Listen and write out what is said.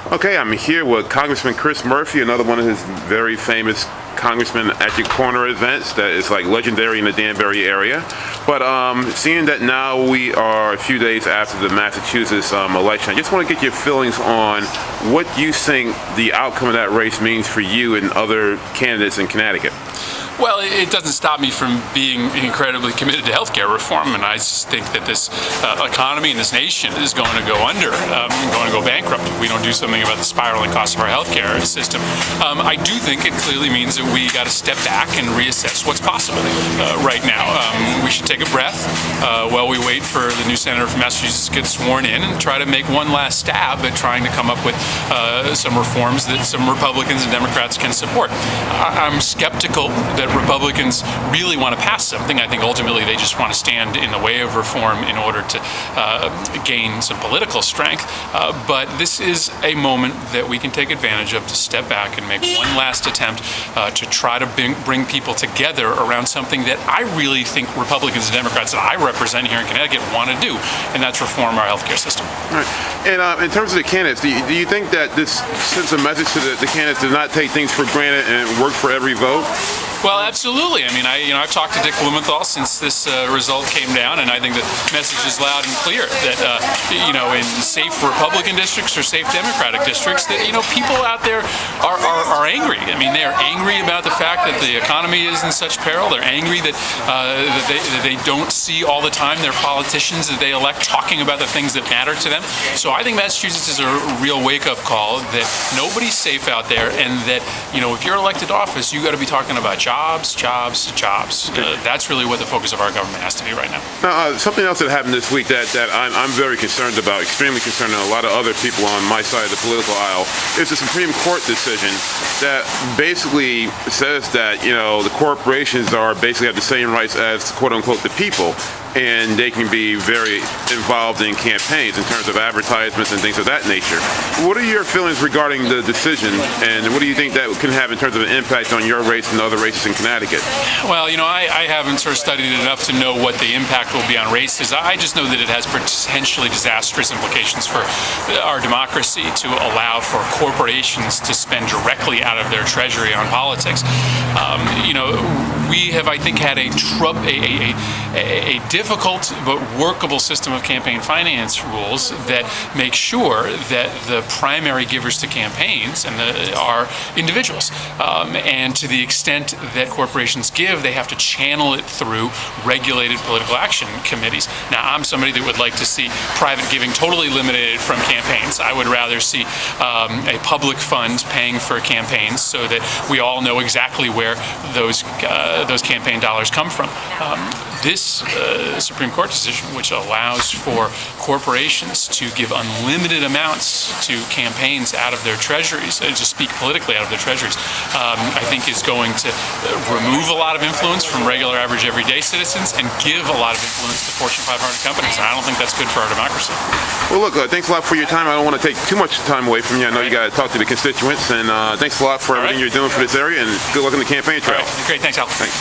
Okay, I'm here with Congressman Chris Murphy, another one of his very famous congressman at your corner events that is like legendary in the Danbury area. But seeing that now we are a few days after the Massachusetts election, I just want to get your feelings on what you think the outcome of that race means for you and other candidates in Connecticut. Well, it doesn't stop me from being incredibly committed to healthcare reform, and I just think that this economy and this nation is going to go under, going to go bankrupt if we don't do something about the spiraling cost of our healthcare system. I do think it clearly means that we got to step back and reassess what's possible right now. We should take a breath while we wait for the new senator from Massachusetts to get sworn in and try to make one last stab at trying to come up with some reforms that some Republicans and Democrats can support. I'm skeptical that Republicans really want to pass something. I think ultimately they just want to stand in the way of reform in order to gain some political strength. But this is a moment that we can take advantage of to step back and make one last attempt to try to bring people together around something that I really think Republicans and Democrats that I represent here in Connecticut want to do, and that's reform our healthcare system. All right. And in terms of the candidates, do you think that this sends a message to the candidates to not take things for granted and work for every vote? Well, absolutely. I mean, I've talked to Dick Blumenthal since this result came down, and I think the message is loud and clear that, in safe Republican districts or safe Democratic districts, that, people out there are angry. I mean, they are angry about the fact that the economy is in such peril. They're angry that, that they don't see all the time their politicians that they elect talking about the things that matter to them. So I think Massachusetts is a real wake-up call that nobody's safe out there, and that, if you're elected to office, you got to be talking about jobs. That's really what the focus of our government has to be right now. Something else that happened this week that I'm very concerned about, extremely concerned, and a lot of other people on my side of the political aisle, is the Supreme Court decision that basically says that, the corporations basically have the same rights as, quote unquote, the people. And they can be very involved in campaigns in terms of advertisements and things of that nature. What are your feelings regarding the decision, and what do you think that can have in terms of an impact on your race and other races in Connecticut? Well, I haven't sort of studied it enough to know what the impact will be on races. I just know that it has potentially disastrous implications for our democracy to allow for corporations to spend directly out of their treasury on politics. We have, I think, had a difficult but workable system of campaign finance rules that make sure that the primary givers to campaigns are individuals. And to the extent that corporations give, they have to channel it through regulated political action committees. Now, I'm somebody that would like to see private giving totally eliminated from campaigns. I would rather see a public fund paying for campaigns so that we all know exactly where those campaign dollars come from. This Supreme Court decision, which allows for corporations to give unlimited amounts to campaigns out of their treasuries, to speak politically out of their treasuries, I think is going to remove a lot of influence from regular, average, everyday citizens and give a lot of influence to Fortune 500 companies. And I don't think that's good for our democracy. Well, look, thanks a lot for your time. I don't want to take too much time away from you. I know you got to talk to the constituents, and thanks a lot for everything you're doing for this area, and good luck on the campaign trail. Great, thanks, Al. Thanks.